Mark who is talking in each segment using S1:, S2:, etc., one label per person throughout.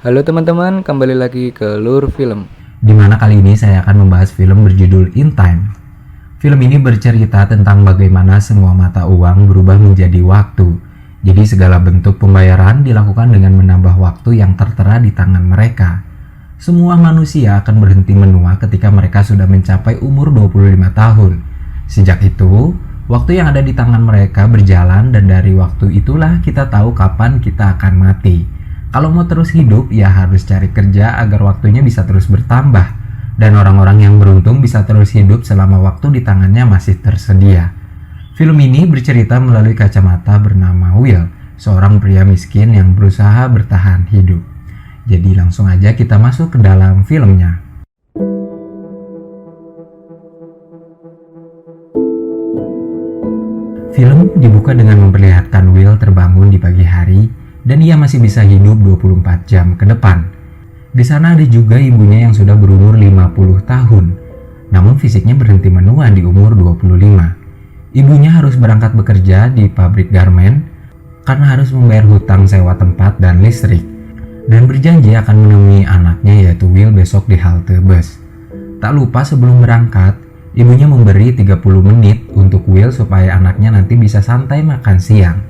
S1: Halo teman-teman, kembali lagi ke Lur Film.
S2: Di mana kali ini saya akan membahas film berjudul In Time. Film ini bercerita tentang bagaimana semua mata uang berubah menjadi waktu. Jadi segala bentuk pembayaran dilakukan dengan menambah waktu yang tertera di tangan mereka. Semua manusia akan berhenti menua ketika mereka sudah mencapai umur 25 tahun. Sejak itu, waktu yang ada di tangan mereka berjalan dan dari waktu itulah kita tahu kapan kita akan mati. Kalau mau terus hidup, ya harus cari kerja agar waktunya bisa terus bertambah. Dan orang-orang yang beruntung bisa terus hidup selama waktu di tangannya masih tersedia. Film ini bercerita melalui kacamata bernama Will, seorang pria miskin yang berusaha bertahan hidup. Jadi langsung aja kita masuk ke dalam filmnya. Film dibuka dengan memperlihatkan Will terbangun di pagi hari dan ia masih bisa hidup 24 jam ke depan. Di sana ada juga ibunya yang sudah berumur 50 tahun, namun fisiknya berhenti menua di umur 25. Ibunya harus berangkat bekerja di pabrik garmen karena harus membayar hutang sewa tempat dan listrik, dan berjanji akan menemui anaknya yaitu Will besok di halte bus. Tak lupa sebelum berangkat, ibunya memberi 30 menit untuk Will supaya anaknya nanti bisa santai makan siang.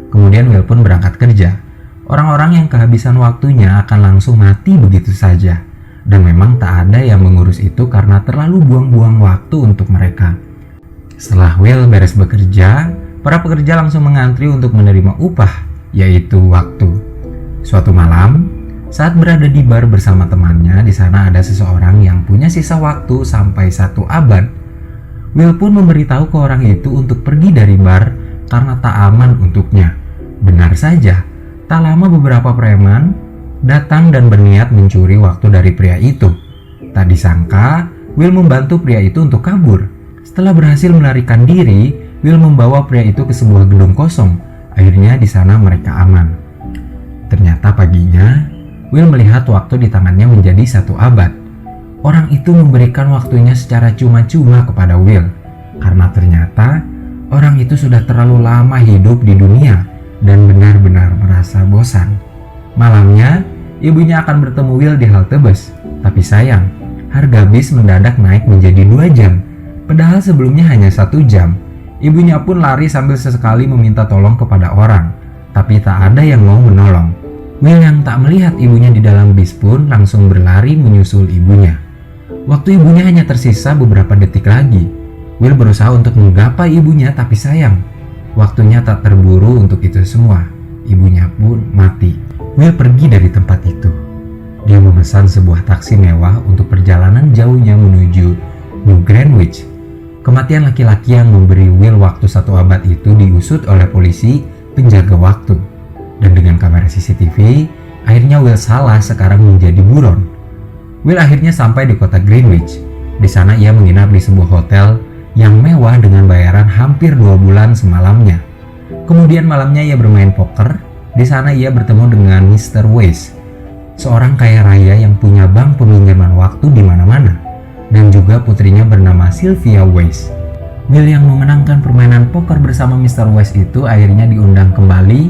S2: Kemudian Will pun berangkat kerja. Orang-orang yang kehabisan waktunya akan langsung mati begitu saja. Dan memang tak ada yang mengurus itu karena terlalu buang-buang waktu untuk mereka. Setelah Will beres bekerja, para pekerja langsung mengantri untuk menerima upah, yaitu waktu. Suatu malam, saat berada di bar bersama temannya, di sana ada seseorang yang punya sisa waktu sampai 1 abad. Will pun memberitahu ke orang itu untuk pergi dari bar karena tak aman untuknya. Benar saja, tak lama beberapa preman datang dan berniat mencuri waktu dari pria itu. Tak disangka, Will membantu pria itu untuk kabur. Setelah berhasil melarikan diri, Will membawa pria itu ke sebuah gedung kosong. Akhirnya di sana mereka aman. Ternyata paginya, Will melihat waktu di tangannya menjadi 1 abad. Orang itu memberikan waktunya secara cuma-cuma kepada Will, karena ternyata orang itu sudah terlalu lama hidup di dunia dan benar-benar merasa bosan. Malamnya, ibunya akan bertemu Will di halte bus, tapi sayang, harga bis mendadak naik menjadi 2 jam, padahal sebelumnya hanya 1 jam. Ibunya pun lari sambil sesekali meminta tolong kepada orang, tapi tak ada yang mau menolong. Will yang tak melihat ibunya di dalam bis pun langsung berlari menyusul ibunya. Waktu ibunya hanya tersisa beberapa detik lagi. Will berusaha untuk menggapai ibunya, tapi sayang, waktunya tak terburu untuk itu semua. Ibunya pun mati. Will pergi dari tempat itu. Dia memesan sebuah taksi mewah untuk perjalanan jauhnya menuju New Greenwich. Kematian laki-laki yang memberi Will waktu 1 abad itu diusut oleh polisi penjaga waktu. Dan dengan kamera CCTV, akhirnya Will salah sekarang menjadi buron. Will akhirnya sampai di kota Greenwich. Di sana ia menginap di sebuah hotel yang mewah dengan bayaran hampir 2 bulan semalamnya. Kemudian malamnya ia bermain poker. Di sana ia bertemu dengan Mr. Weiss, seorang kaya raya yang punya bank peminjaman waktu di mana-mana, dan juga putrinya bernama Sylvia Weiss. Will yang memenangkan permainan poker bersama Mr. Weiss itu akhirnya diundang kembali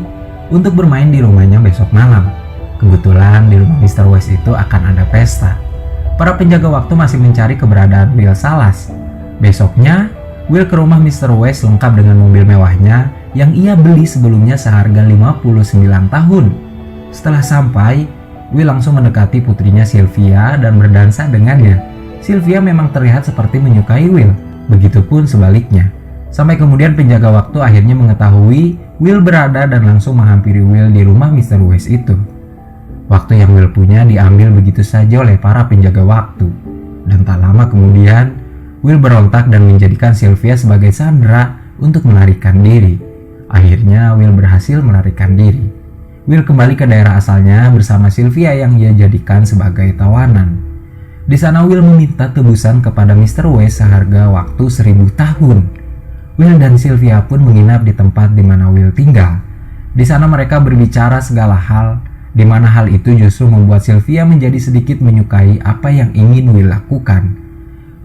S2: untuk bermain di rumahnya besok malam. Kebetulan di rumah Mr. Weiss itu akan ada pesta. Para penjaga waktu masih mencari keberadaan Will Salas. Besoknya, Will ke rumah Mr. Weiss lengkap dengan mobil mewahnya yang ia beli sebelumnya seharga 59 tahun. Setelah sampai, Will langsung mendekati putrinya Sylvia dan berdansa dengannya. Sylvia memang terlihat seperti menyukai Will, begitupun sebaliknya. Sampai kemudian penjaga waktu akhirnya mengetahui Will berada dan langsung menghampiri Will di rumah Mr. Weiss itu. Waktu yang Will punya diambil begitu saja oleh para penjaga waktu. Dan tak lama kemudian, Will berontak dan menjadikan Sylvia sebagai sandera untuk melarikan diri. Akhirnya Will berhasil melarikan diri. Will kembali ke daerah asalnya bersama Sylvia yang ia jadikan sebagai tawanan. Di sana Will meminta tebusan kepada Mr. Weiss seharga waktu 1000 tahun. Will dan Sylvia pun menginap di tempat di mana Will tinggal. Di sana mereka berbicara segala hal, di mana hal itu justru membuat Sylvia menjadi sedikit menyukai apa yang ingin Will lakukan.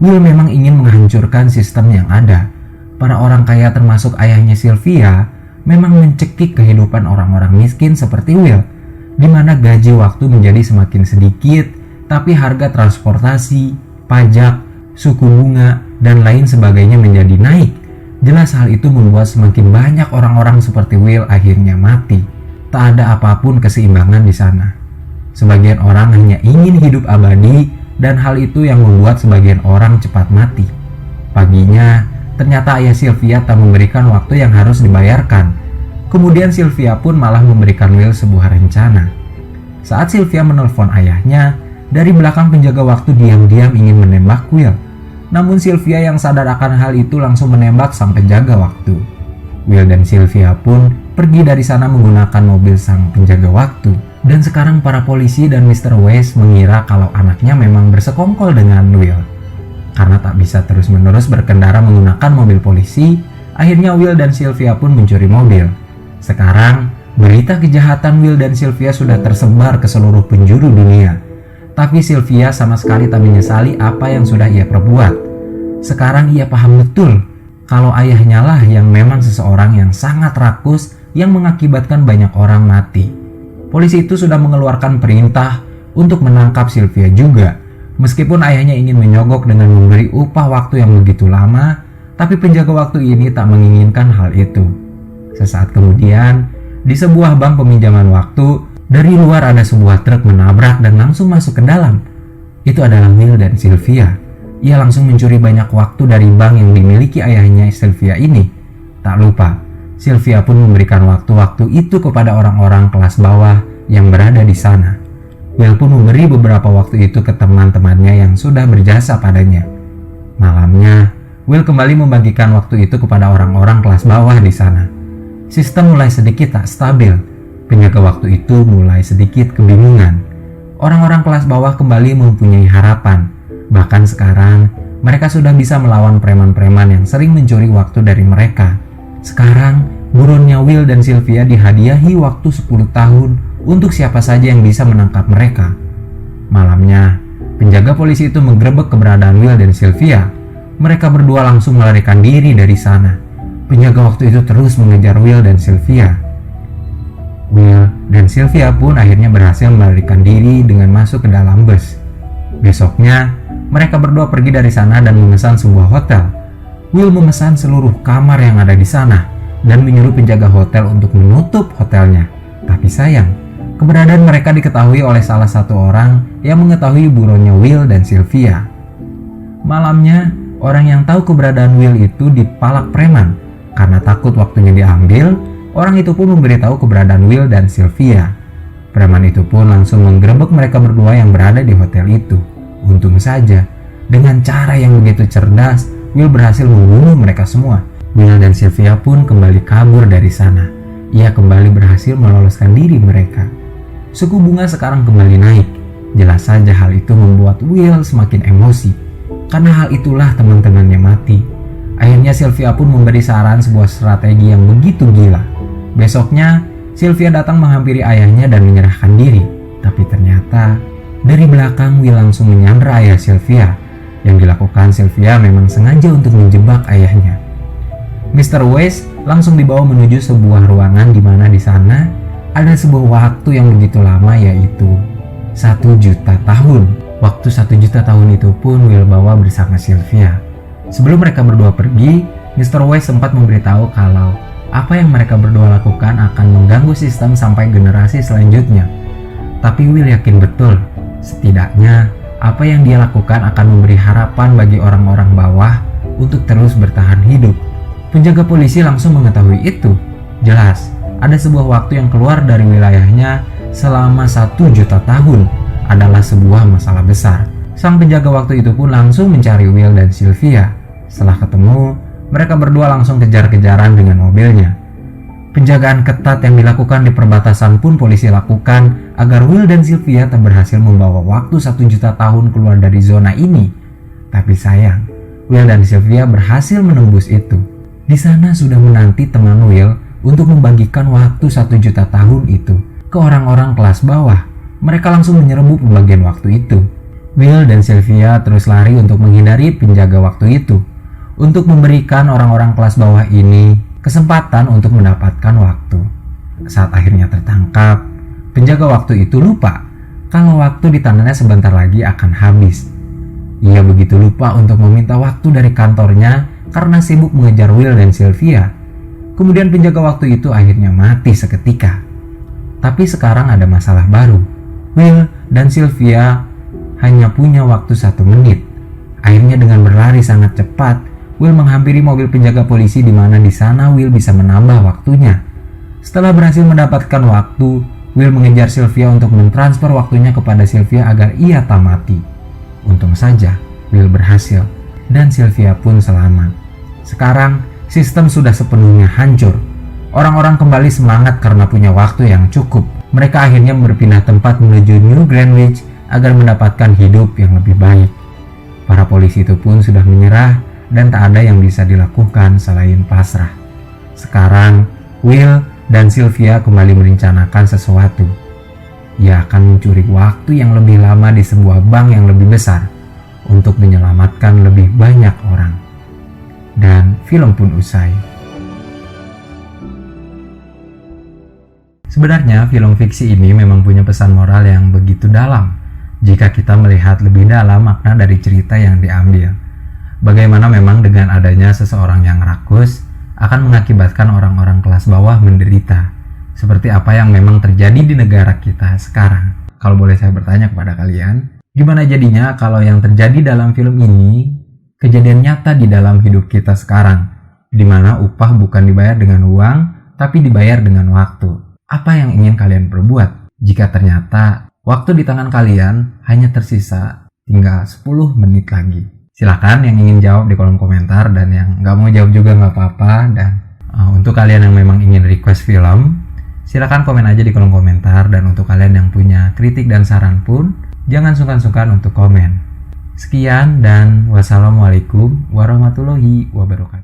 S2: Will memang ingin menghancurkan sistem yang ada. Para orang kaya termasuk ayahnya Sylvia memang mencekik kehidupan orang-orang miskin seperti Will. di mana gaji waktu menjadi semakin sedikit, tapi harga transportasi, pajak, suku bunga, dan lain sebagainya menjadi naik. Jelas hal itu membuat semakin banyak orang-orang seperti Will akhirnya mati. Tak ada apapun keseimbangan di sana. Sebagian orang hanya ingin hidup abadi, dan hal itu yang membuat sebagian orang cepat mati. Paginya, ternyata ayah Sylvia tak memberikan waktu yang harus dibayarkan. Kemudian Sylvia pun malah memberikan Will sebuah rencana. Saat Sylvia menelpon ayahnya, dari belakang penjaga waktu diam-diam ingin menembak Will. Namun Sylvia yang sadar akan hal itu langsung menembak sang penjaga waktu. Will dan Sylvia pun pergi dari sana menggunakan mobil sang penjaga waktu. Dan sekarang para polisi dan Mr. West mengira kalau anaknya memang bersekongkol dengan Will. Karena tak bisa terus-menerus berkendara menggunakan mobil polisi, akhirnya Will dan Sylvia pun mencuri mobil. Sekarang, berita kejahatan Will dan Sylvia sudah tersebar ke seluruh penjuru dunia. Tapi Sylvia sama sekali tak menyesali apa yang sudah ia perbuat. Sekarang ia paham betul kalau ayahnya lah yang memang seseorang yang sangat rakus yang mengakibatkan banyak orang mati. Polisi itu sudah mengeluarkan perintah untuk menangkap Sylvia juga. Meskipun ayahnya ingin menyogok dengan memberi upah waktu yang begitu lama, tapi penjaga waktu ini tak menginginkan hal itu. Sesaat kemudian, di sebuah bank peminjaman waktu, dari luar ada sebuah truk menabrak dan langsung masuk ke dalam. Itu adalah Will dan Sylvia. Ia langsung mencuri banyak waktu dari bank yang dimiliki ayahnya Sylvia ini. Tak lupa, Sylvia pun memberikan waktu-waktu itu kepada orang-orang kelas bawah yang berada di sana. Will pun memberi beberapa waktu itu ke teman-temannya yang sudah berjasa padanya. Malamnya, Will kembali membagikan waktu itu kepada orang-orang kelas bawah di sana. Sistem mulai sedikit tak stabil. Penjaga waktu itu mulai sedikit kebingungan. Orang-orang kelas bawah kembali mempunyai harapan. Bahkan sekarang, mereka sudah bisa melawan preman-preman yang sering mencuri waktu dari mereka. Sekarang, buronnya Will dan Sylvia dihadiahi waktu 10 tahun untuk siapa saja yang bisa menangkap mereka. Malamnya, penjaga polisi itu menggerebek keberadaan Will dan Sylvia. Mereka berdua langsung melarikan diri dari sana. Penjaga waktu itu terus mengejar Will dan Sylvia. Will dan Sylvia pun akhirnya berhasil melarikan diri dengan masuk ke dalam bus. Besoknya, mereka berdua pergi dari sana dan memesan sebuah hotel. Will memesan seluruh kamar yang ada di sana dan menyuruh penjaga hotel untuk menutup hotelnya. Tapi sayang, keberadaan mereka diketahui oleh salah satu orang yang mengetahui buronnya Will dan Sylvia. Malamnya, orang yang tahu keberadaan Will itu dipalak preman. Karena takut waktunya diambil, orang itu pun memberitahu keberadaan Will dan Sylvia. Preman itu pun langsung menggerebek mereka berdua yang berada di hotel itu. Untung saja, dengan cara yang begitu cerdas, Will berhasil membunuh mereka semua. Will dan Sylvia pun kembali kabur dari sana. Ia kembali berhasil meloloskan diri mereka. Suku bunga sekarang kembali naik. Jelas saja hal itu membuat Will semakin emosi. Karena hal itulah teman-temannya mati. Akhirnya Sylvia pun memberi saran sebuah strategi yang begitu gila. Besoknya, Sylvia datang menghampiri ayahnya dan menyerahkan diri. Tapi ternyata, dari belakang Will langsung menyandra ayah Sylvia. Yang dilakukan Sylvia memang sengaja untuk menjebak ayahnya. Mr. West langsung dibawa menuju sebuah ruangan di mana di sana ada sebuah waktu yang begitu lama, yaitu 1 juta tahun. Waktu 1 juta tahun itu pun Will bawa bersama Sylvia. Sebelum mereka berdua pergi, Mr. West sempat memberitahu kalau apa yang mereka berdua lakukan akan mengganggu sistem sampai generasi selanjutnya. Tapi Will yakin betul, setidaknya apa yang dia lakukan akan memberi harapan bagi orang-orang bawah untuk terus bertahan hidup. Penjaga polisi langsung mengetahui itu. Jelas, ada sebuah waktu yang keluar dari wilayahnya selama 1 juta tahun adalah sebuah masalah besar. Sang penjaga waktu itu pun langsung mencari Will dan Sylvia. Setelah ketemu, mereka berdua langsung kejar-kejaran dengan mobilnya. Penjagaan ketat yang dilakukan di perbatasan pun polisi lakukan agar Will dan Sylvia tak berhasil membawa waktu 1 juta tahun keluar dari zona ini. Tapi sayang, Will dan Sylvia berhasil menembus itu. Di sana sudah menanti teman Will untuk membagikan waktu 1 juta tahun itu ke orang-orang kelas bawah. Mereka langsung menyerbu pembagian waktu itu. Will dan Sylvia terus lari untuk menghindari penjaga waktu itu, untuk memberikan orang-orang kelas bawah ini kesempatan untuk mendapatkan waktu. Saat akhirnya tertangkap, Penjaga waktu itu lupa kalau waktu di tangannya sebentar lagi akan habis. Ia begitu lupa untuk meminta waktu dari kantornya karena sibuk mengejar Will dan Sylvia. Kemudian penjaga waktu itu akhirnya mati seketika. Tapi sekarang ada masalah baru. Will dan Sylvia hanya punya waktu 1 menit. Akhirnya dengan berlari sangat cepat, Will menghampiri mobil penjaga polisi di mana di sana Will bisa menambah waktunya. Setelah berhasil mendapatkan waktu, Will mengejar Sylvia untuk mentransfer waktunya kepada Sylvia agar ia tak mati. Untung saja Will berhasil dan Sylvia pun selamat. Sekarang sistem sudah sepenuhnya hancur. Orang-orang kembali semangat karena punya waktu yang cukup. Mereka akhirnya berpindah tempat menuju New Greenwich agar mendapatkan hidup yang lebih baik. Para polisi itu pun sudah menyerah dan tak ada yang bisa dilakukan selain pasrah. Sekarang Will dan Sylvia kembali merencanakan sesuatu. Ia akan mencuri waktu yang lebih lama di sebuah bank yang lebih besar untuk menyelamatkan lebih banyak orang. Dan film pun usai. Sebenarnya film fiksi ini memang punya pesan moral yang begitu dalam jika kita melihat lebih dalam makna dari cerita yang diambil. Bagaimana memang dengan adanya seseorang yang rakus akan mengakibatkan orang-orang kelas bawah menderita, seperti apa yang memang terjadi di negara kita sekarang. Kalau boleh saya bertanya kepada kalian, gimana jadinya kalau yang terjadi dalam film ini kejadian nyata di dalam hidup kita sekarang, di mana upah bukan dibayar dengan uang, tapi dibayar dengan waktu? Apa yang ingin kalian perbuat jika ternyata waktu di tangan kalian hanya tersisa tinggal 10 menit lagi? Silahkan yang ingin jawab di kolom komentar, dan yang nggak mau jawab juga nggak apa-apa. Dan untuk kalian yang memang ingin request film, silahkan komen aja di kolom komentar. Dan untuk kalian yang punya kritik dan saran pun, jangan sungkan-sungkan untuk komen. Sekian dan wassalamualaikum warahmatullahi wabarakatuh.